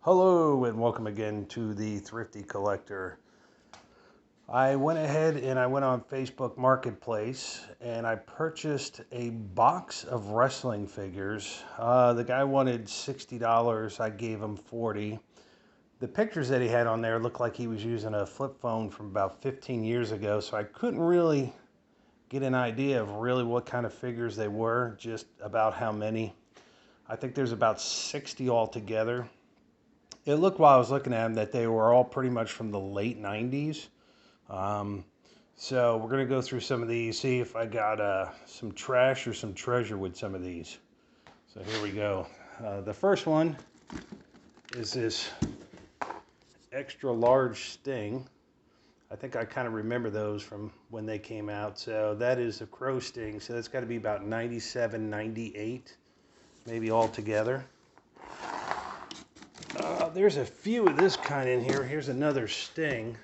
Hello and welcome again to the Thrifty Collector. I went ahead and I went on Facebook Marketplace and I purchased a box of wrestling figures. The guy wanted $60. I gave him $40. The pictures that he had on there looked like he was using a flip phone from about 15 years ago, so I couldn't really get an idea of really what kind of figures they were, just about how many. I think there's about 60 altogether. It looked while I was looking at them that they were all pretty much from the late 90s. Um, so we're going to go through some of these, see if I got some trash or some treasure with some of these. So here we go. The first one is this extra large Sting. I think I kind of remember those from when they came out. So that is a Crow Sting. So that's got to be about 97, 98, maybe all together. There's a few of this kind in here. Here's another Sting.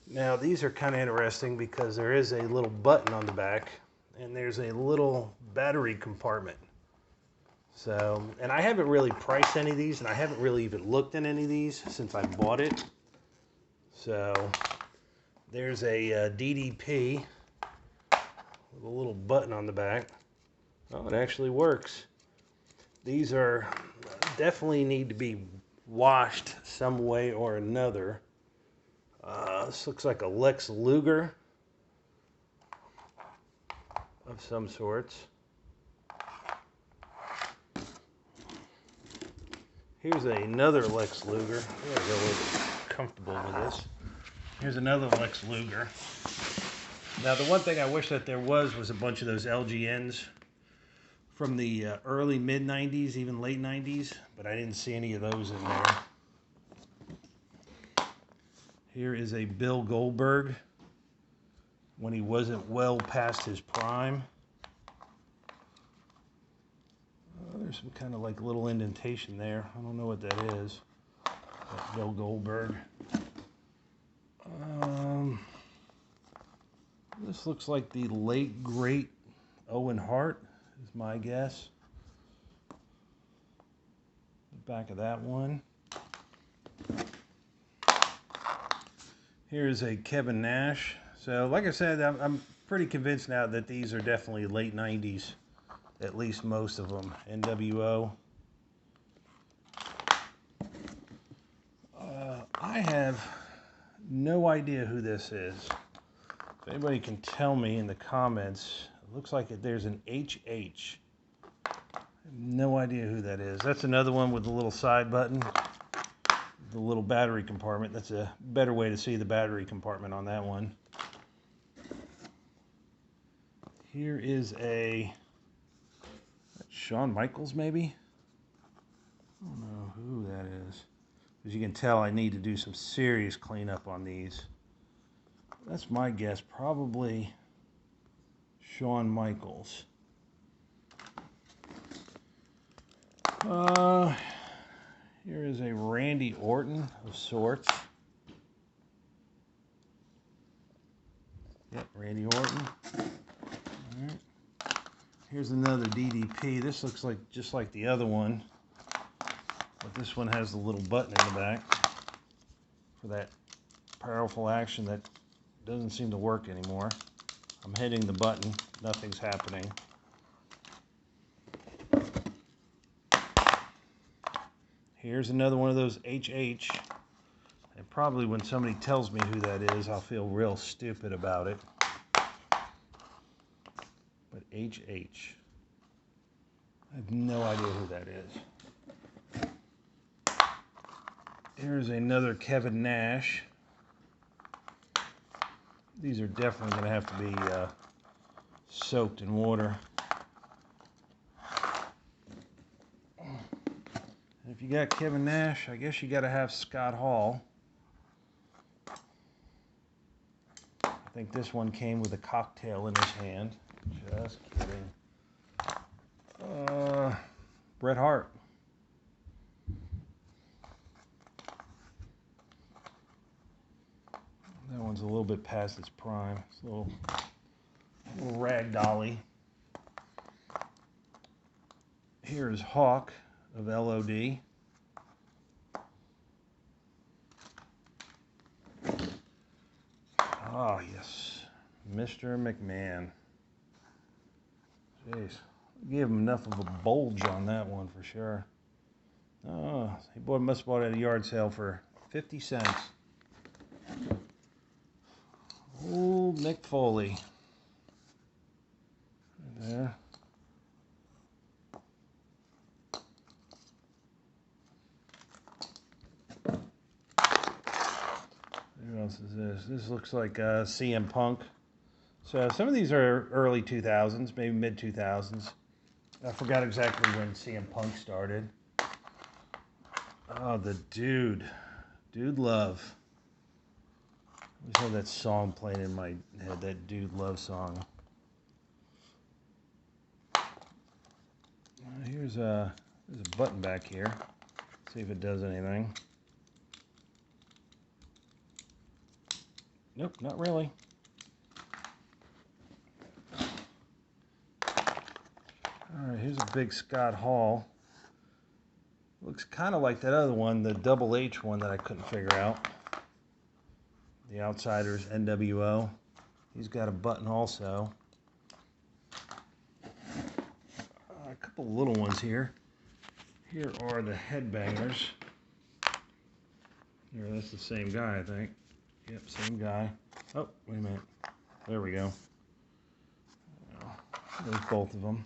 Now these are kind of interesting because there is a little button on the back and there's a little battery compartment. So, and I haven't really priced any of these and I haven't really even looked at any of these since I bought it. So there's a DDP with a little button on the back. Oh, it actually works. These are definitely need to be washed some way or another. This looks like a Lex Luger of some sorts. Here's another Lex Luger. I'm gonna go a little bit comfortable with this. Here's another Lex Luger. Now the one thing I wish that there was a bunch of those LGNs from the early mid 90s, even late 90s, but I didn't see any of those in there. Here is a Bill Goldberg when he wasn't well past his prime. There's some kind of like little indentation there. I don't know what that is. That Bill Goldberg. This looks like the late great Owen Hart is my guess. The back of that one. Here's a Kevin Nash. So like I said, I'm pretty convinced now that these are definitely late 90s. At least most of them. NWO. I have no idea who this is. If anybody can tell me in the comments, it looks like there's an HH. I have no idea who that is. That's another one with the little side button. The little battery compartment. That's a better way to see the battery compartment on that one. Here is a Shawn Michaels, maybe? I don't know who that is. As you can tell, I need to do some serious cleanup on these. That's my guess, probably Shawn Michaels. Here is a Randy Orton of sorts. Yep, Randy Orton. All right. Here's another DDP. This looks like just like the other one, but this one has the little button in the back for that powerful action that doesn't seem to work anymore. I'm hitting the button, nothing's happening. Here's another one of those HH. And probably when somebody tells me who that is, I'll feel real stupid about it. But HH. I have no idea who that is. Here's another Kevin Nash. These are definitely going to have to be soaked in water. And if you got Kevin Nash, I guess you got to have Scott Hall. I think this one came with a cocktail in his hand. Just kidding. Bret Hart. That one's a little bit past its prime. It's a little rag dolly. Here is Hawk of LOD. Oh, yes. Mr. McMahon. Jeez. Gave him enough of a bulge on that one for sure. Oh, he must have bought it at a yard sale for 50 cents. Old Mick Foley. Right there. What else is this? This looks like CM Punk. So some of these are early 2000s, maybe mid 2000s. I forgot exactly when CM Punk started. Oh, the Dude Love. I just had that song playing in my head, that Dude Love song. There's a button back here. See if it does anything. Nope, not really. Alright, here's a big Scott Hall. Looks kind of like that other one, the Double H one that I couldn't figure out. The Outsiders, NWO. He's got a button also. A couple little ones here. Here are the Headbangers. Here, that's the same guy, I think. Yep, same guy. Oh, wait a minute. There we go. There's both of them.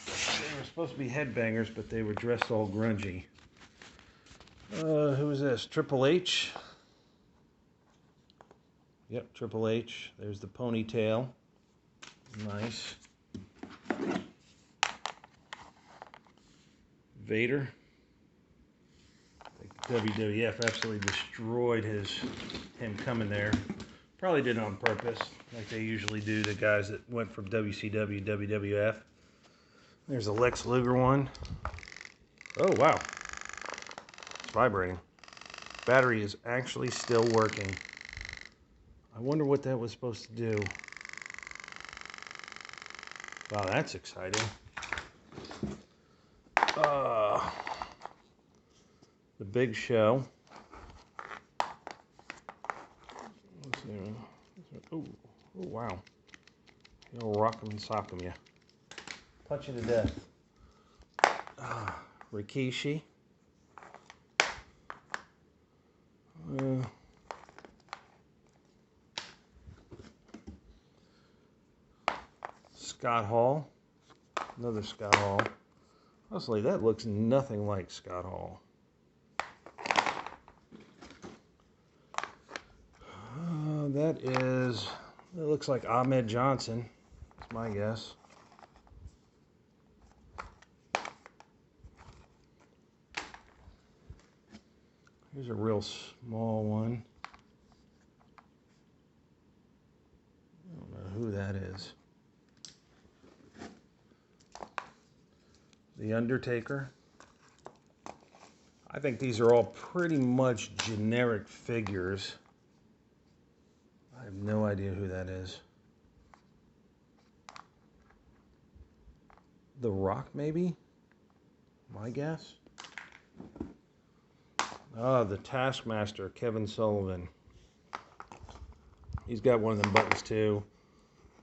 They were supposed to be Headbangers, but they were dressed all grungy. Who is this? Triple H. Yep, Triple H. There's the ponytail. Nice. Vader. WWF absolutely destroyed him coming there. Probably did it on purpose, like they usually do to guys that went from WCW, WWF. There's a Lex Luger one. Oh, wow. It's vibrating. Battery is actually still working. I wonder what that was supposed to do. Wow, that's exciting. The Big Show. Let's see. Oh, wow. You'll rock 'em and sock 'em, yeah. Punch you to death. Rikishi. Scott Hall. Another Scott Hall. Honestly, that looks nothing like Scott Hall. It looks like Ahmed Johnson. That's my guess. Here's a real small one. I don't know who that is. The Undertaker. I think these are all pretty much generic figures. I have no idea who that is. The Rock, maybe? My guess? Oh, the Taskmaster, Kevin Sullivan. He's got one of them buttons too.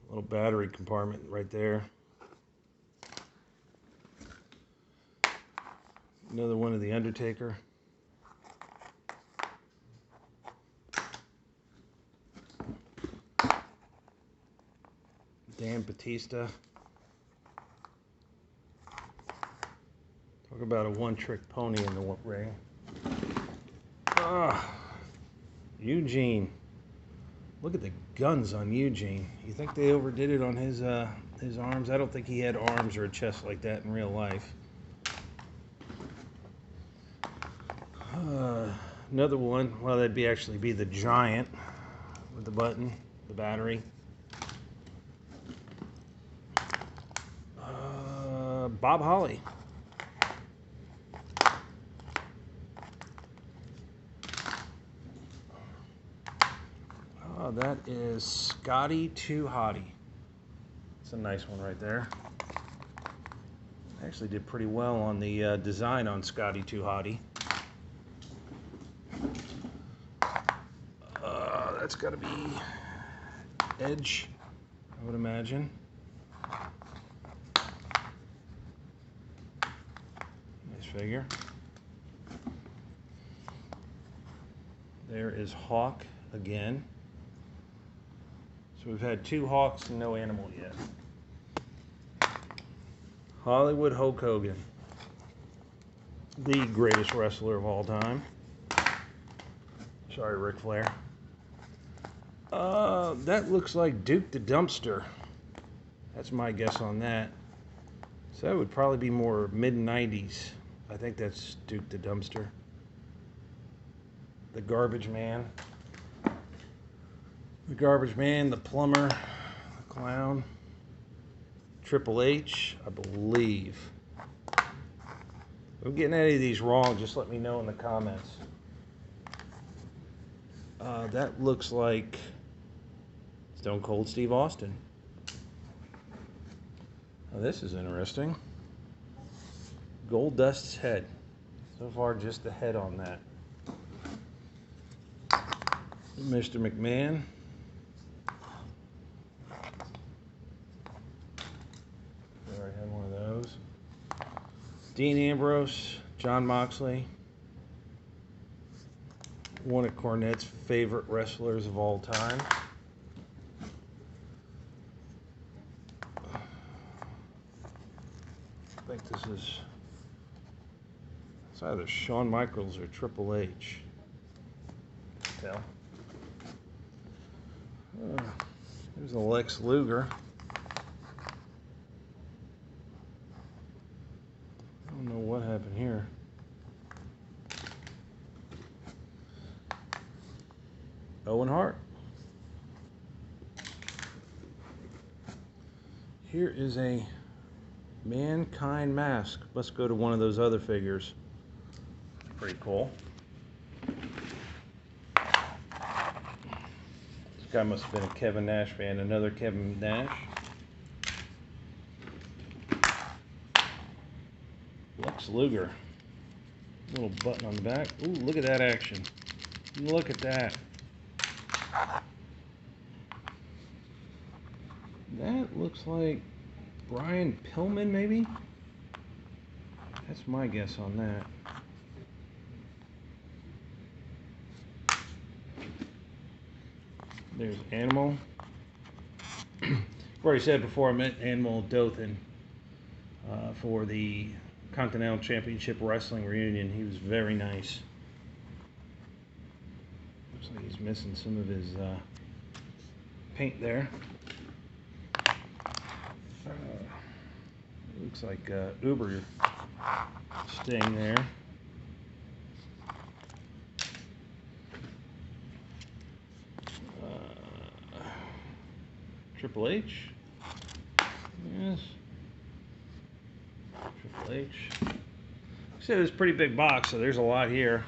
Little battery compartment right there. Another one of the Undertaker. Dan Batista. Talk about a one-trick pony in the ring. Eugene. Look at the guns on Eugene. You think they overdid it on his arms? I don't think he had arms or a chest like that in real life. Another one. Well, that'd actually be the Giant with the button, the battery. Bob Holly. Oh, that is Scotty 2 Hotty. It's a nice one right there. Actually did pretty well on the design on Scotty 2 Hotty. that's got to be Edge, I would imagine. Nice figure. There is Hawk again. So we've had 2 Hawks and no animal yet. Hollywood Hulk Hogan, the greatest wrestler of all time. Sorry, Ric Flair. That looks like Duke the Dumpster. That's my guess on that. So that would probably be more mid-90s. I think that's Duke the Dumpster. The Garbage Man. The Garbage Man, the Plumber, the Clown. Triple H, I believe. If I'm getting any of these wrong, just let me know in the comments. That looks like Stone Cold Steve Austin. Now this is interesting. Goldust's head. So far, just the head on that. Mr. McMahon. I already had one of those. Dean Ambrose, John Moxley. One of Cornette's favorite wrestlers of all time. I think this is, it's either Shawn Michaels or Triple H. Can't tell. There's a Lex Luger. I don't know what happened here. Owen Hart. Here is a Mankind mask. Let's go to one of those other figures. Pretty cool. This guy must have been a Kevin Nash fan. Another Kevin Nash. Lex Luger. Little button on the back. Ooh, look at that action. Look at that. That looks like Brian Pillman, maybe? That's my guess on that. There's Animal. I've already said before, I met Animal Dothan for the Continental Championship Wrestling reunion. He was very nice. Looks like he's missing some of his paint there. Looks like Uber staying there. Triple H. Yes. Triple H. Like I said, it was a pretty big box, so there's a lot here.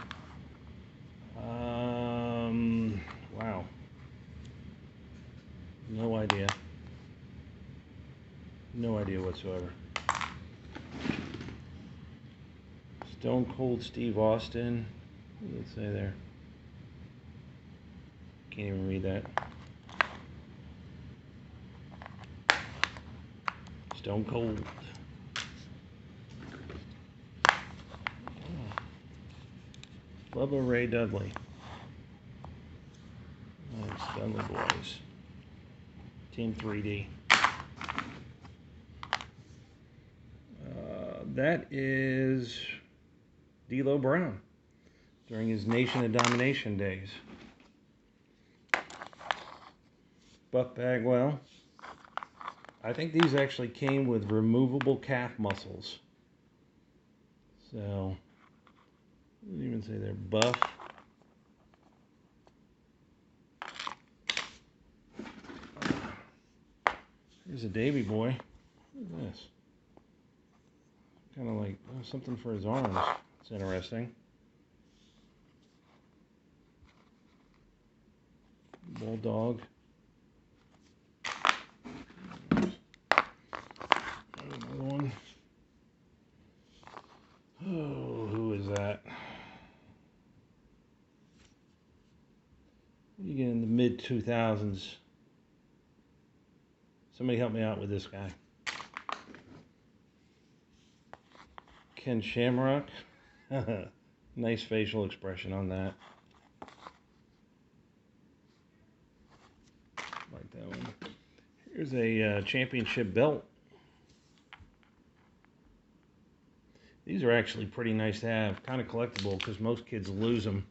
Wow. No idea. No idea whatsoever. Stone Cold Steve Austin. What does it say there? Can't even read that. Stone Cold. Oh. Bubba Ray Dudley. Nice, Dudley Boys. Team 3D. That is D'Lo Brown during his Nation of Domination days. Buff Bagwell. I think these actually came with removable calf muscles. So, what did it even say there? Buff. Here's a Davy Boy. Look at this. Kind of like something for his arms. It's interesting. Bulldog. Another one. Oh, who is that? You get in the mid-2000s. Somebody help me out with this guy. Ken Shamrock. Nice facial expression on that. Like that one. Here's a championship belt. These are actually pretty nice to have. Kind of collectible because most kids lose them.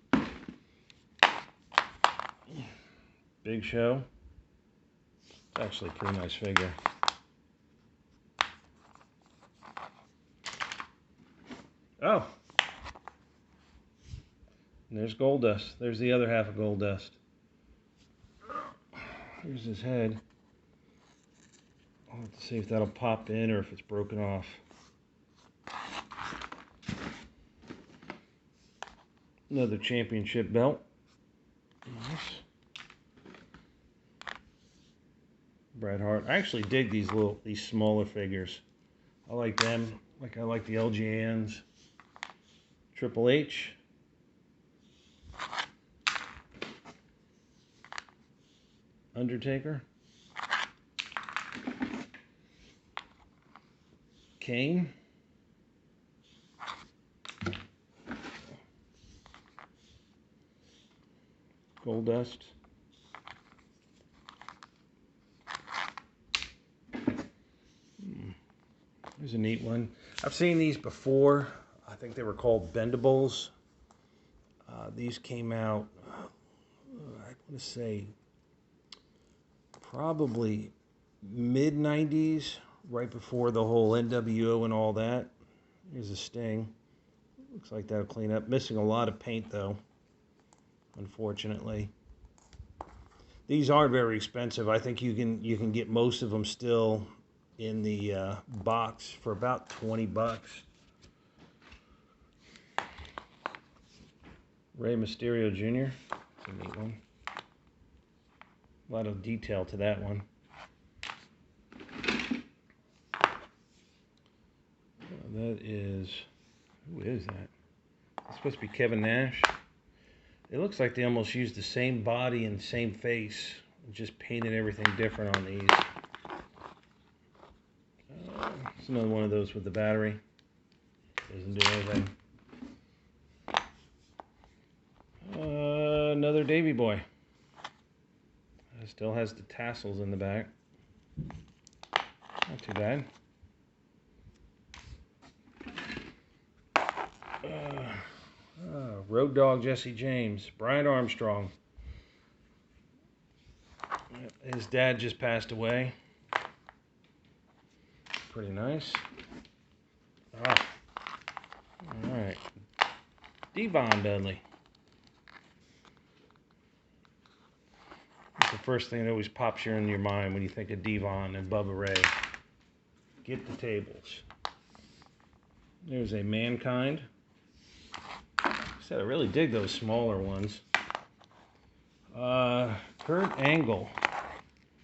Big Show. It's actually a pretty nice figure. Oh. And there's Goldust. There's the other half of Goldust. Here's his head. I'll have to see if that'll pop in or if it's broken off. Another championship belt. Nice. Bret Hart. I actually dig these smaller figures. I like them. Like I like the LJNs. Triple H. Undertaker. Kane. Goldust. There's a neat one. I've seen these before. I think they were called Bendables. These came out, I want to say, probably mid-90s, right before the whole NWO and all that. Here's a Sting. Looks like that'll clean up. Missing a lot of paint, though, unfortunately. These are very expensive. I think you can get most of them still in the box for about 20 bucks. Rey Mysterio Jr. That's a neat one. A lot of detail to that one. That is... Who is that? It's supposed to be Kevin Nash. It looks like they almost used the same body and same face. Just painted everything different on these. It's another one of those with the battery. Doesn't do anything. Another Davey Boy. Still has the tassels in the back. Not too bad. Road Dogg Jesse James. Brian Armstrong. His dad just passed away. Pretty nice. Alright. Devon Dudley. That's the first thing that always pops you in your mind when you think of Devon and Bubba Ray. Get the tables. There's a Mankind. I said I really dig those smaller ones. Kurt Angle.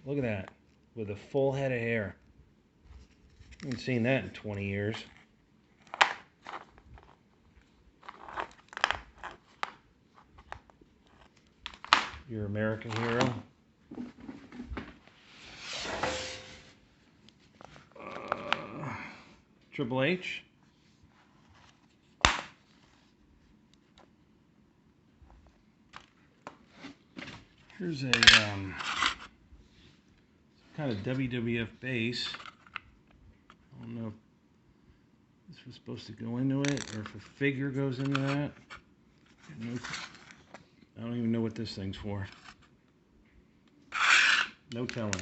Look at that. With a full head of hair. I haven't seen that in 20 years. Your American Hero. Triple H. Here's a kind of WWF base. I don't know if this was supposed to go into it or if a figure goes into that. I don't even know what this thing's for. No telling.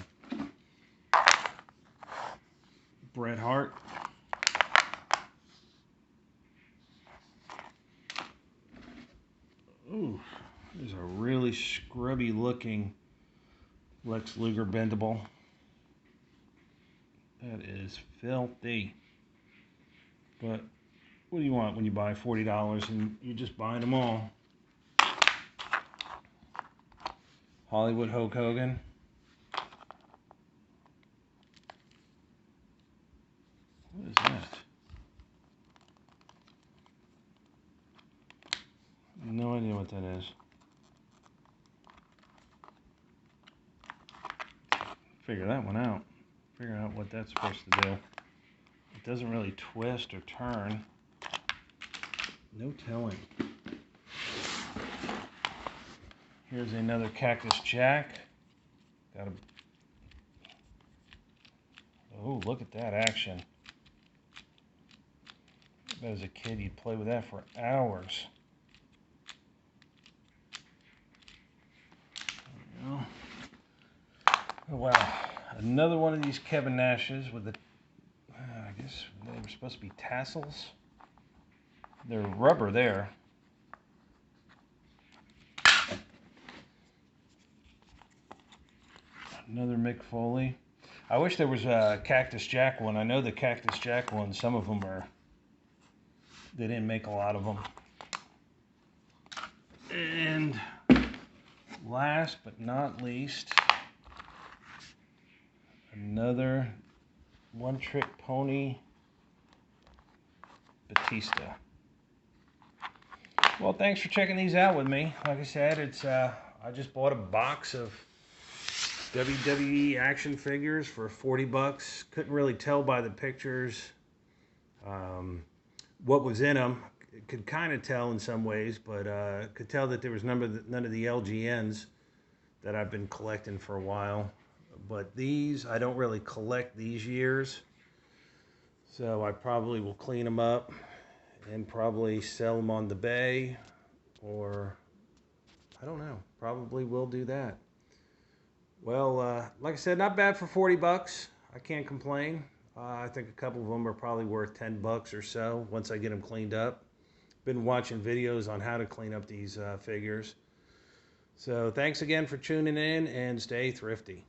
Bret Hart. Ooh, there's a really scrubby looking Lex Luger bendable. That is filthy. But what do you want when you buy $40 and you're just buying them all? Hollywood Hulk Hogan. What is that? No idea what that is. figure that one out. Figure out what that's supposed to do. It doesn't really twist or turn. No telling. Here's another Cactus Jack. Got a... Oh, look at that action. I bet as a kid you'd play with that for hours. There we go. Oh, wow. Another one of these Kevin Nashes with the, I guess they were supposed to be tassels. They're rubber there. Another Mick Foley. I wish there was a Cactus Jack one. I know the Cactus Jack ones, some of them are, they didn't make a lot of them. And last but not least, another One Trick Pony Batista. Well, thanks for checking these out with me. Like I said, it's I just bought a box of WWE action figures for 40 bucks. Couldn't really tell by the pictures what was in them. Could kind of tell in some ways, but could tell that there was none of the LGNs that I've been collecting for a while. But these, I don't really collect these years, so I probably will clean them up and probably sell them on the bay, or I don't know, probably will do that. Well, like I said, not bad for 40 bucks. I can't complain. I think a couple of them are probably worth 10 bucks or so once I get them cleaned up. Been watching videos on how to clean up these figures. So thanks again for tuning in, and stay thrifty.